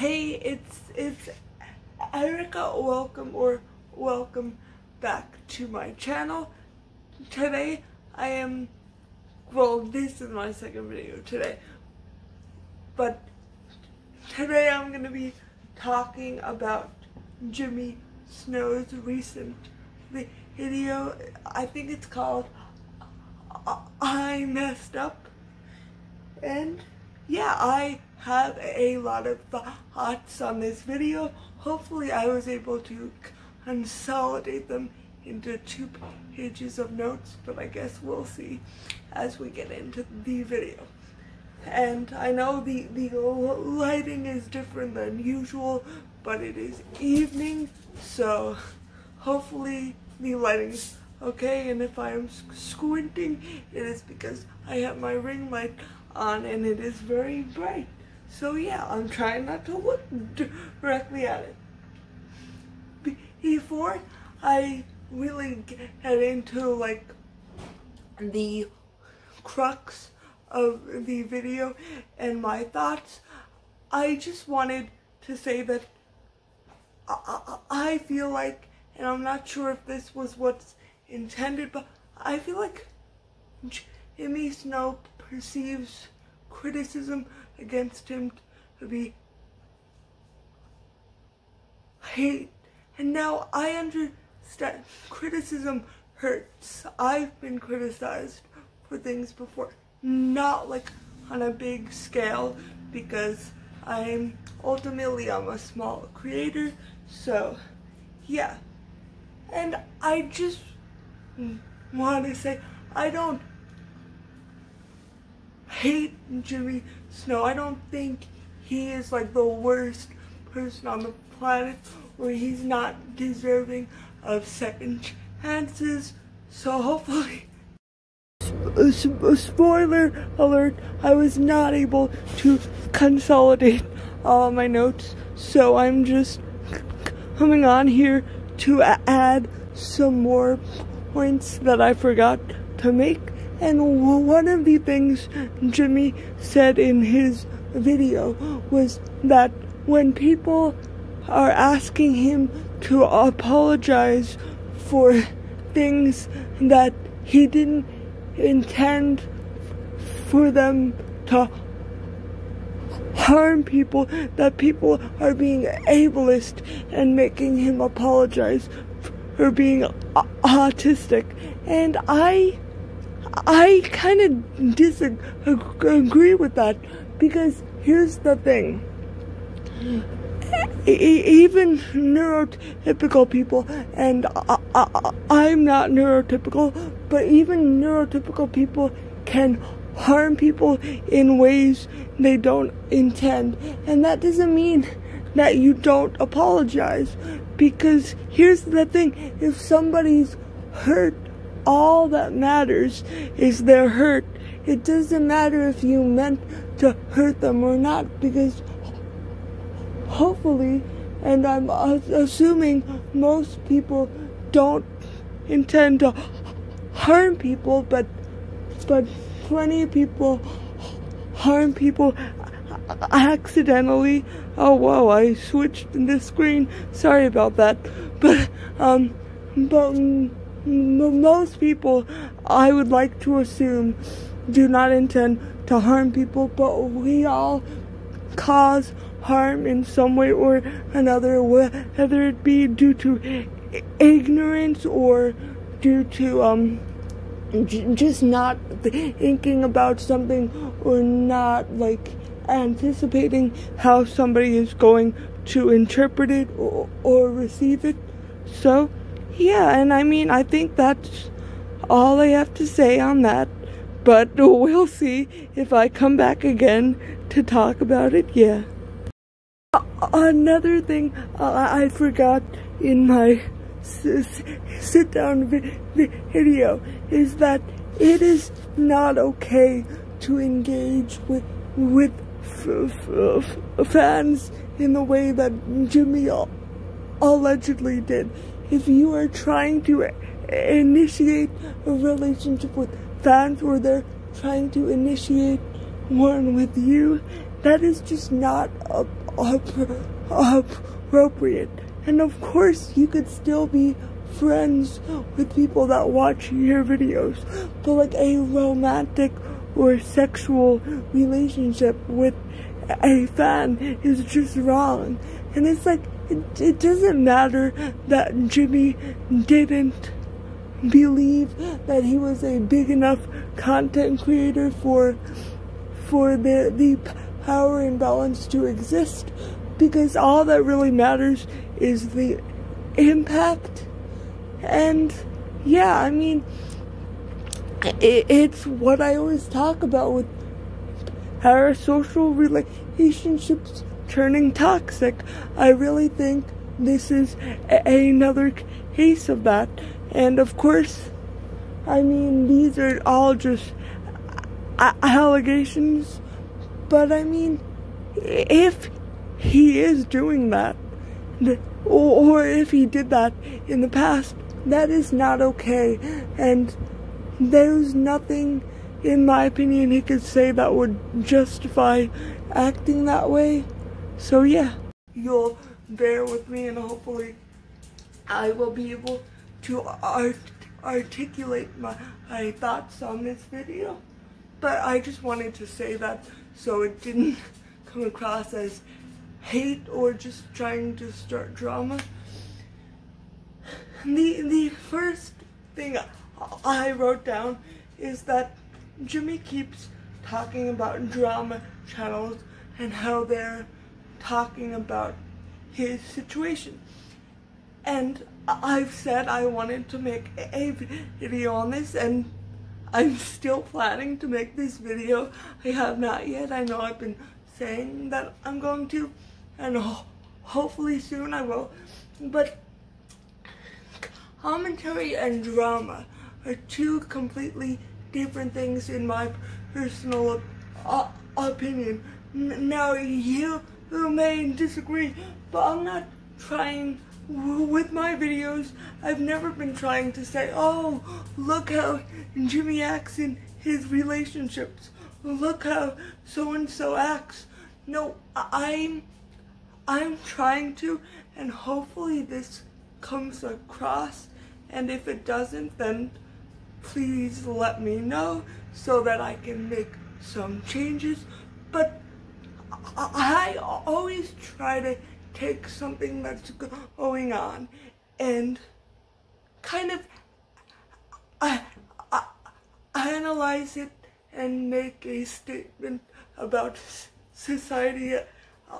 Hey, it's Erica. Welcome back to my channel. Today this is my second video today, but today I'm gonna be talking about Jimmy Snow's recent video. I think it's called I Messed Up, and yeah, I have a lot of thoughts on this video. Hopefully I was able to consolidate them into 2 pages of notes, but I guess we'll see as we get into the video. And I know the lighting is different than usual, but it is evening, so hopefully the lighting's okay. And if I am squinting, it is because I have my ring light on and it is very bright. So yeah, I'm trying not to look directly at it. Before I really get into like the crux of the video and my thoughts, I just wanted to say that I feel like, and I'm not sure if this was what's intended, but I feel like Jimmy Snow perceives criticism against him to be hate. And now I understand criticism hurts. I've been criticized for things before, not like on a big scale, because I'm a small creator. So yeah, and I just want to say I don't hate Jimmy Snow. I don't think he is like the worst person on the planet, or he's not deserving of second chances. So hopefully, spoiler alert, I was not able to consolidate all my notes, so I'm just coming on here to add some more points that I forgot to make. And one of the things Jimmy said in his video was that when people are asking him to apologize for things that he didn't intend for them to harm people, that people are being ableist and making him apologize for being autistic. And I kind of disagree with that, because here's the thing. Even neurotypical people, and I'm not neurotypical, but even neurotypical people can harm people in ways they don't intend. And that doesn't mean that you don't apologize, because here's the thing. If somebody's hurt, all that matters is their hurt. It doesn't matter if you meant to hurt them or not, because hopefully, and I'm assuming most people don't intend to harm people, but plenty of people harm people accidentally. Oh wow, I switched the screen. Sorry about that. But most people, I would like to assume, do not intend to harm people, but we all cause harm in some way or another, whether it be due to ignorance or due to just not thinking about something, or not like anticipating how somebody is going to interpret it or receive it. So yeah, and I mean, I think that's all I have to say on that, but we'll see if I come back again to talk about it. Yeah. Another thing I forgot in my sit-down video is that it is not okay to engage with fans in the way that Jimmy allegedly did. If you are trying to initiate a relationship with fans, or they're trying to initiate one with you, that is just not appropriate. And of course, you could still be friends with people that watch your videos, but like a romantic or sexual relationship with a fan is just wrong. And it's like, it doesn't matter that Jimmy didn't believe that he was a big enough content creator for the power imbalance to exist, because all that really matters is the impact. And yeah, I mean, it's what I always talk about with parasocial relationships turning toxic. I really think this is another case of that. And of course, I mean, these are all just allegations, but I mean, if he is doing that, or if he did that in the past, that is not okay, and there's nothing, in my opinion, he could say that would justify acting that way. So yeah, you'll bear with me, and hopefully I will be able to articulate my thoughts on this video. But I just wanted to say that so it didn't come across as hate or just trying to start drama. The first thing I wrote down is that Jimmy keeps talking about drama channels and how they're talking about his situation. And I've said I wanted to make a video on this, and I'm still planning to make this video. I have not yet. I know I've been saying that I'm going to, and hopefully soon I will. But commentary and drama are two completely different things in my personal opinion. Now, you may disagree, but I'm not trying, with my videos, I've never been trying to say, oh, look how Jimmy acts in his relationships. Look how so-and-so acts. No, I'm trying to, and hopefully this comes across, and if it doesn't, then please let me know so that I can make some changes. But I always try to take something that's going on and kind of analyze it and make a statement about society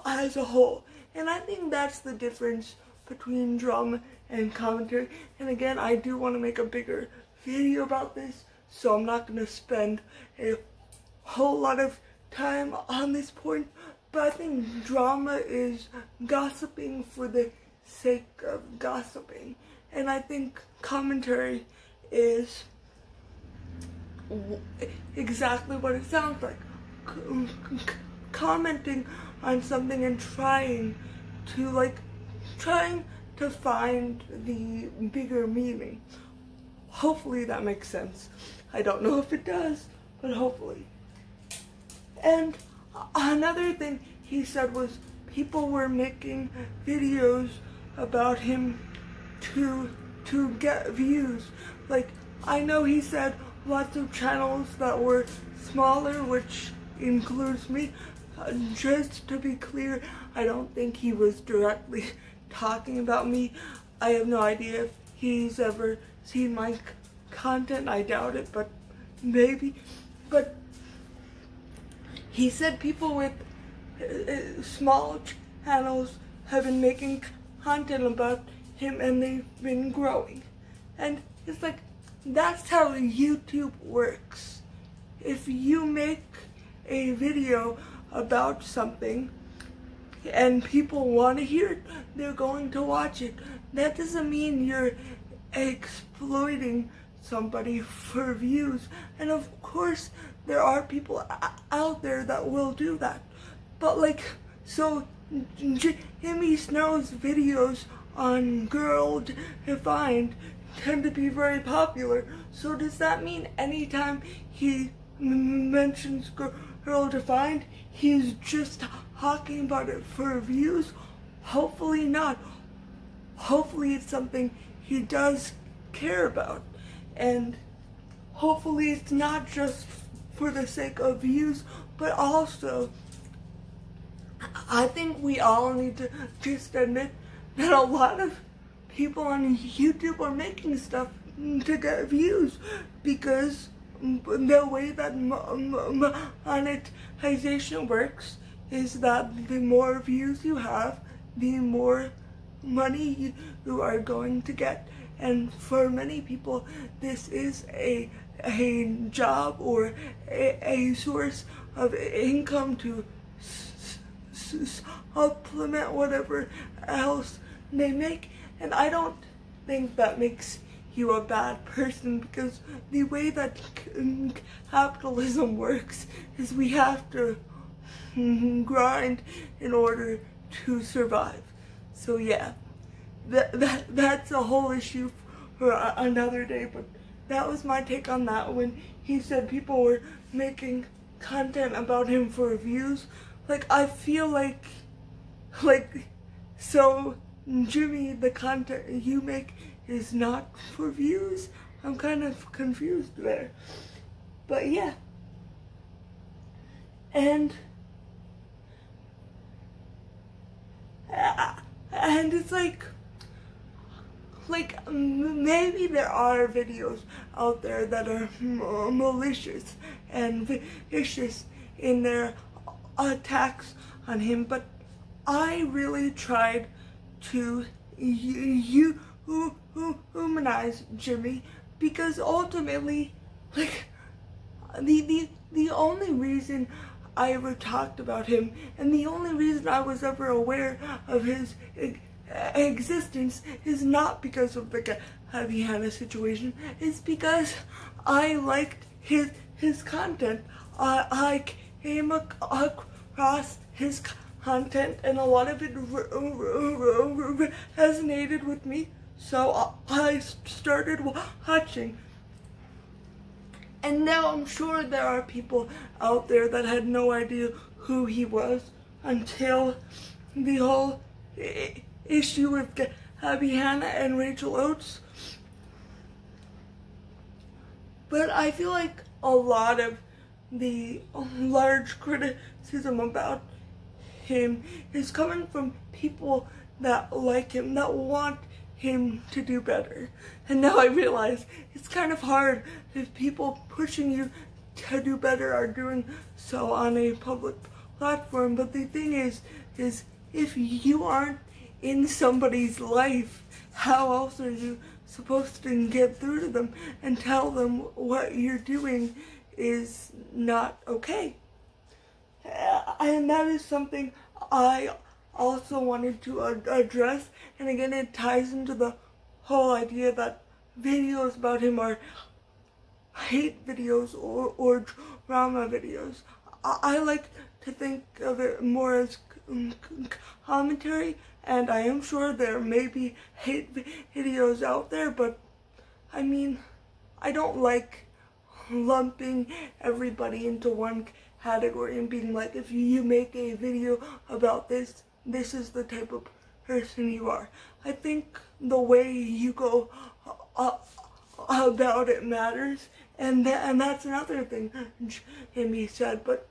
as a whole. And I think that's the difference between drama and commentary. And again, I do want to make a bigger video about this, so I'm not going to spend a whole lot of time on this point. But I think drama is gossiping for the sake of gossiping. And I think commentary is exactly what it sounds like. Commenting on something and trying to find the bigger meaning. Hopefully that makes sense. I don't know if it does, but hopefully. And another thing he said was people were making videos about him to get views. Like, I know he said lots of channels that were smaller, which includes me. Just to be clear, I don't think he was directly talking about me. I have no idea if he's ever seen my content. I doubt it, but maybe. But he said people with small channels have been making content about him, and they've been growing. And it's like, that's how YouTube works. If you make a video about something and people want to hear it, they're going to watch it. That doesn't mean you're exploiting somebody for views. And of course, there are people out there that will do that. But like, so Jimmy Snow's videos on Girl Defined tend to be very popular. So does that mean anytime he mentions Girl Defined, he's just talking about it for views. Hopefully not. Hopefully it's something he does care about, and hopefully it's not just for the sake of views, but also I think we all need to just admit that a lot of people on YouTube are making stuff to get views, because the way that monetization works is that the more views you have, the more money you are going to get. And for many people, this is a job or a source of income to supplement whatever else they make. And I don't think that makes you a bad person, because the way that capitalism works is we have to grind in order to survive. So yeah, that's a whole issue for another day, but that was my take on that. When he said people were making content about him for views, like, I feel like so Jimmy, the content you make is not for views? I'm kind of confused there. But yeah. And it's like maybe there are videos out there that are malicious and vicious in their attacks on him, but I really tried to humanize Jimmy, because ultimately, like, the only reason I ever talked about him, and the only reason I was ever aware of his existence, is not because of the Gabby Hanna situation. It's because I liked his content. I came across his content, and a lot of it resonated with me, so I started watching. And now I'm sure there are people out there that had no idea who he was until the whole issue with Gabby Hanna and Rachel Oates. But I feel like a lot of the large criticism about him is coming from people that like him, that want him to do better. And now I realize it's kind of hard if people pushing you to do better are doing so on a public platform. But the thing is if you aren't in somebody's life, how else are you supposed to get through to them and tell them what you're doing is not okay? And that is something I also wanted to address. And again, it ties into the whole idea that videos about him are hate videos or drama videos. I like to think of it more as commentary, and I am sure there may be hate videos out there, but I mean, I don't like lumping everybody into one category and being like, if you make a video about this, this is the type of person you are. I think the way you go about it matters, and that's another thing Jimmy said, but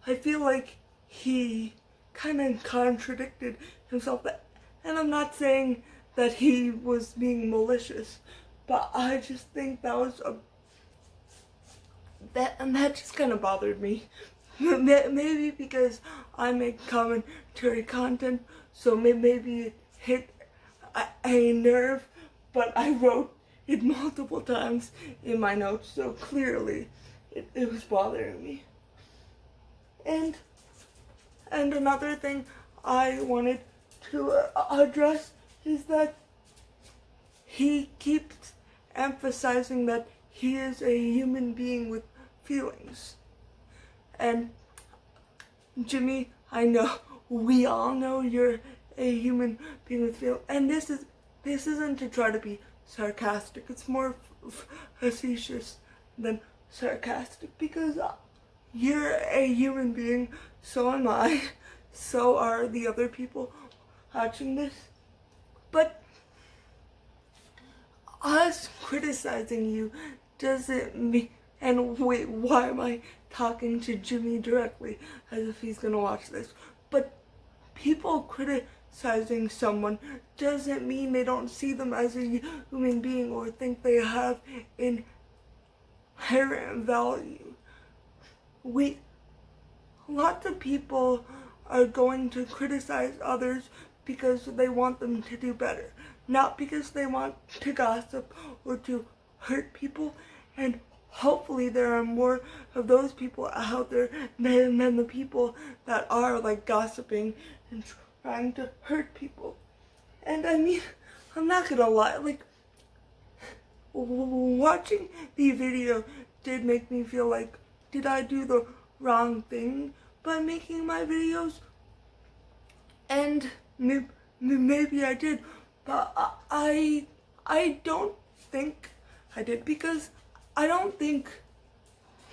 I feel like he kind of contradicted himself. And I'm not saying that he was being malicious, but I just think that was that just kind of bothered me. Maybe because I make commentary content, so maybe it hit a nerve, but I wrote it multiple times in my notes, so clearly it was bothering me. And another thing I wanted to address is that he keeps emphasizing that he is a human being with feelings. And Jimmy, I know, we all know you're a human being with feelings. And this isn't to try to be sarcastic. It's more facetious than sarcastic, because you're a human being, so am I. so are the other people watching this. But us criticizing you doesn't mean, and wait, why am I talking to Jimmy directly as if he's gonna watch this? But people criticizing someone doesn't mean they don't see them as a human being or think they have inherent value. Lots of people are going to criticize others because they want them to do better, not because they want to gossip or to hurt people. And hopefully there are more of those people out there than the people that are like gossiping and trying to hurt people. And I mean, I'm not gonna lie, like, watching the video did make me feel like, did I do the wrong thing by making my videos? And maybe I did, but I don't think I did, because I don't think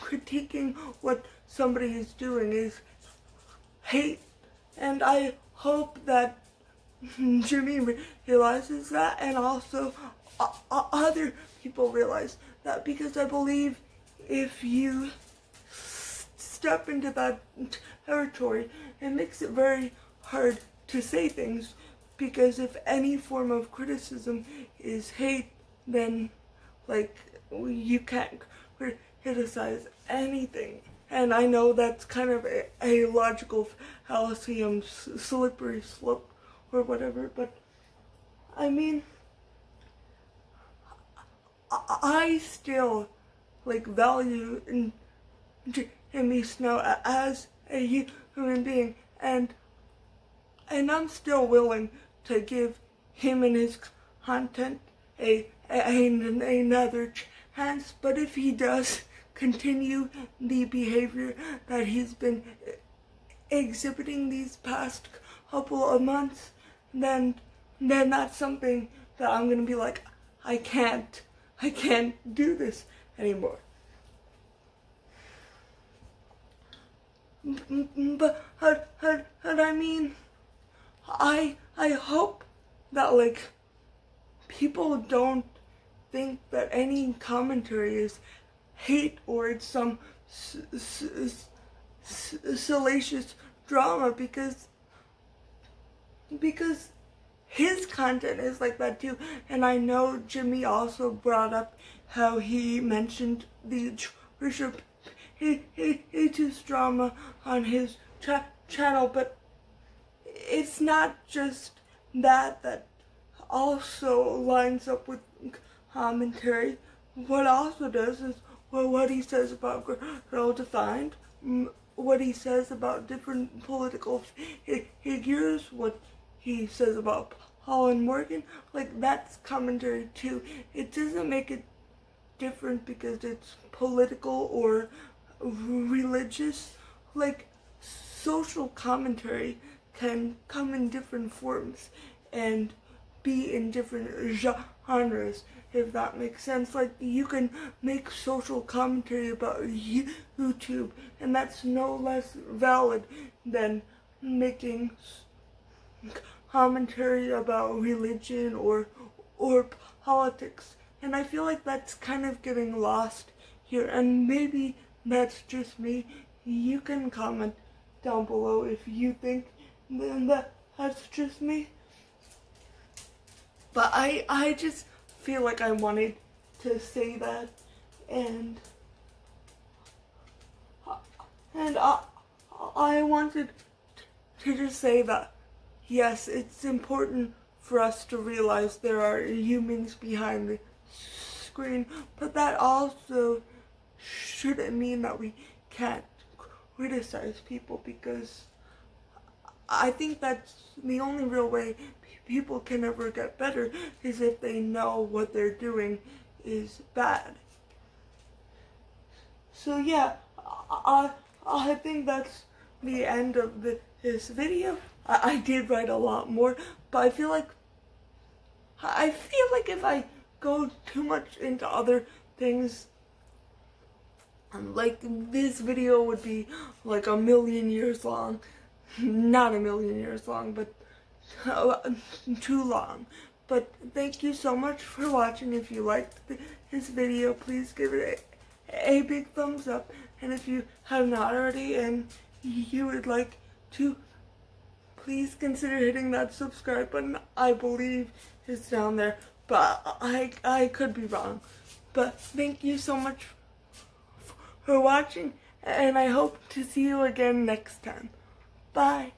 critiquing what somebody is doing is hate. And I hope that Jimmy realizes that, and also other people realize that, because I believe if you step into that territory, it makes it very hard to say things, because if any form of criticism is hate, then like you can't criticize anything. And I know that's kind of a logical fallacy and slippery slope or whatever, but I mean, I still like value Jimmy Snow as a human being, and I'm still willing to give him and his content another chance. But if he does continue the behavior that he's been exhibiting these past couple of months, then that's something that I'm gonna be like, I can't do this anymore. But I mean, I hope that like people don't think that any commentary is hate or it's some salacious drama, because his content is like that too. And I know Jimmy also brought up how he mentioned the Trisha Paytas drama on his channel, but it's not just that also lines up with commentary. What also does is what he says about Girl Defined, what he says about different political figures, what he says about Paul and Morgan, like that's commentary too. It doesn't make it different because it's political or religious. Like, social commentary can come in different forms and be in different genres, if that makes sense. Like, you can make social commentary about YouTube, and that's no less valid than making commentary about religion or politics. And I feel like that's kind of getting lost here, and maybe that's just me. You can comment down below if you think that's just me. But I just feel like I wanted to say that, and I wanted to just say that, yes, it's important for us to realize there are humans behind the screen, but that also shouldn't mean that we can't criticize people, because I think that's the only real way people can ever get better, is if they know what they're doing is bad. So yeah, I think that's the end of this video. I did write a lot more, but I feel like if I go too much into other things, like this video would be like 1,000,000 years long. not a million years long, but too long. But thank you so much for watching. If you liked this video, please give it a big thumbs up. And if you have not already and you would like to, please consider hitting that subscribe button. I believe it's down there, but I could be wrong. But thank you so much for watching, and I hope to see you again next time. Bye.